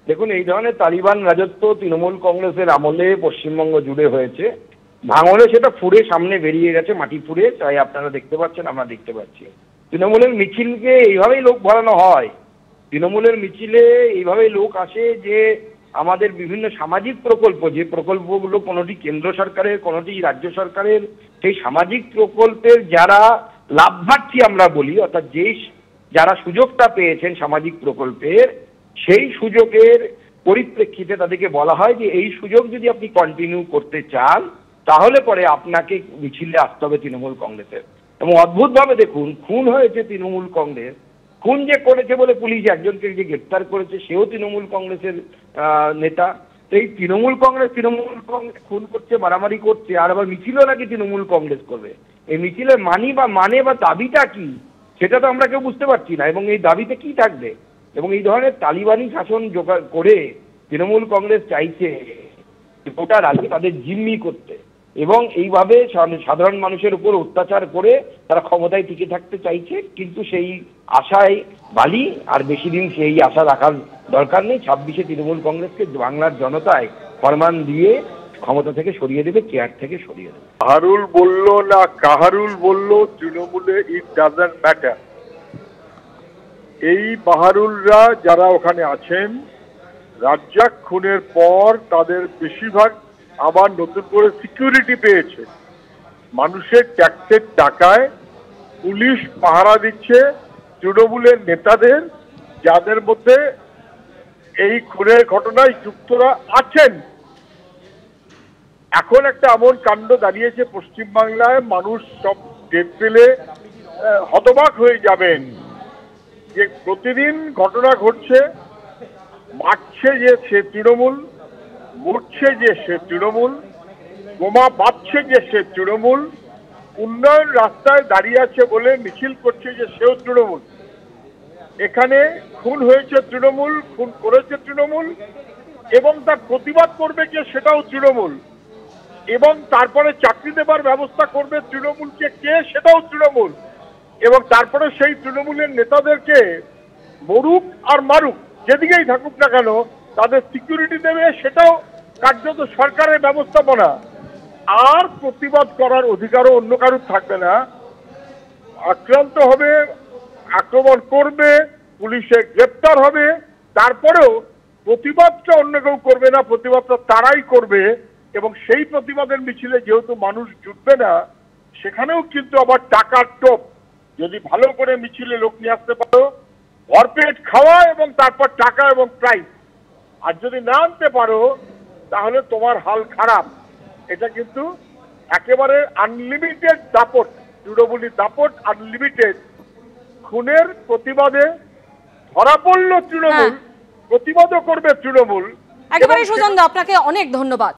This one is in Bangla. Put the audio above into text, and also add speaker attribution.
Speaker 1: দেখুন, এই ধরনের তালিবান রাজত্ব তৃণমূল কংগ্রেসের আমলে পশ্চিমবঙ্গ জুড়ে হয়েছে। ভাঙলে সেটা ফুঁড়ে সামনে বেরিয়ে গেছে, মাটি ফুঁড়ে, তাই আপনারা দেখতে পাচ্ছেন, আমরা দেখতে পাচ্ছি। তৃণমূলের মিছিলকে এইভাবেই লোক ভরানো হয়। তৃণমূলের মিছিলে এইভাবেই লোক আসে যে আমাদের বিভিন্ন সামাজিক প্রকল্প, যে প্রকল্পগুলো কোনোটি কেন্দ্র সরকারের, কোনোটি রাজ্য সরকারের, সেই সামাজিক প্রকল্পের যারা লাভার্থী আমরা বলি, অর্থাৎ যারা সুযোগটা পেয়েছেন সামাজিক প্রকল্পের, সেই সুযোগের পরিপ্রেক্ষিতে তাদেরকে বলা হয় যে এই সুযোগ যদি আপনি কন্টিনিউ করতে চান তাহলে পরে আপনাকে মিছিলে আসতে হবে তৃণমূল কংগ্রেসের। এবং অদ্ভুতভাবে দেখুন, খুন হয়েছে তৃণমূল কংগ্রেস, খুন যে করেছে বলে পুলিশ একজনকে যে গ্রেপ্তার করেছে সেও তৃণমূল কংগ্রেসের নেতা। তো এই তৃণমূল কংগ্রেস খুন করছে, মারামারি করছে, আর আবার মিছিলও নাকি তৃণমূল কংগ্রেস করবে। এই মিছিলের মানে বা দাবিটা কি সেটা তো আমরা কেউ বুঝতে পারছি না, এবং এই দাবিতে কি থাকবে। এবং এই ধরনের তালিবানি শাসন জোগাড় করে তৃণমূল কংগ্রেস চাইছে গোটা রাজ্যে তাদের জিম্মি করতে, এবং এইভাবে সাধারণ মানুষের উপর অত্যাচার করে তারা ক্ষমতায় টিকে থাকতে চাইছে। কিন্তু সেই আশায় বালি, আর বেশি দিন সেই আশা রাখার দরকার নেই। 26-এ তৃণমূল কংগ্রেসকে বাংলার জনতায় ফরমান দিয়ে ক্ষমতা থেকে সরিয়ে দেবে, চেয়ার থেকে সরিয়ে দেবে।
Speaker 2: বাহারুল বলল না কাহারুল বলল, তৃণমূলে ইট ডাজন্ট ম্যাটার। এই বাহারুলরা যারা ওখানে আছেন, রাজ্জাক খুনের পর তাদের বেশিরভাগ আবার নতুন করে সিকিউরিটি পেয়েছে। মানুষের ট্যাক্সের টাকায় পুলিশ পাহারা দিচ্ছে তৃণমূলের নেতাদের, যাদের মধ্যে এই খুনের ঘটনায় যুক্তরা আছেন। এখন একটা এমন কাণ্ড দাঁড়িয়েছে পশ্চিমবাংলায়, মানুষ সব টের পেলে হতবাক হয়ে যাবেন যে প্রতিদিন ঘটনা ঘটছে। মারছে যে সে তৃণমূল, মরছে যে সে তৃণমূল, বোমা বাঁধছে যে সে তৃণমূল, উন্নয়ন রাস্তায় দাঁড়িয়ে আছে বলে মিছিল করছে যে সেও তৃণমূল। এখানে খুন হয়েছে তৃণমূল, খুন করেছে তৃণমূল, এবং তার প্রতিবাদ করবে কে সেটাও তৃণমূল, এবং তারপরে চাকরি দেবার ব্যবস্থা করবে তৃণমূলকে কে সেটাও তৃণমূল, এবং তারপরে সেই তৃণমূলের নেতাদেরকে মরুক আর মারুক, যেদিকেই থাকুক না কেন, তাদের সিকিউরিটি দেবে, সেটাও কার্যত সরকারের ব্যবস্থাপনা। আর প্রতিবাদ করার অধিকারও অন্য কারোর থাকবে না। আক্রান্ত হবে, আক্রমণ করবে, পুলিশে গ্রেপ্তার হবে, তারপরেও প্রতিবাদটা অন্য কেউ করবে না, প্রতিবাদটা তারাই করবে। এবং সেই প্রতিবাদের মিছিলে যেহেতু মানুষ জুটবে না, সেখানেও কিন্তু আবার টাকার টোপ। যদি ভালো করে মিছিলে লোক নিয়ে আসতে পারো, ভরপেট খাওয়া এবং তারপর টাকা এবং প্রাইজ, আর যদি না আনতে পারো তাহলে তোমার হাল খারাপ। এটা কিন্তু একেবারে আনলিমিটেড দাপট, তৃণমূলী দাপট আনলিমিটেড। খুনের প্রতিবাদে ধরা পড়ল তৃণমূল, প্রতিবাদও করবে তৃণমূল।
Speaker 3: একেবারে সুজনদা, আপনাকে অনেক ধন্যবাদ।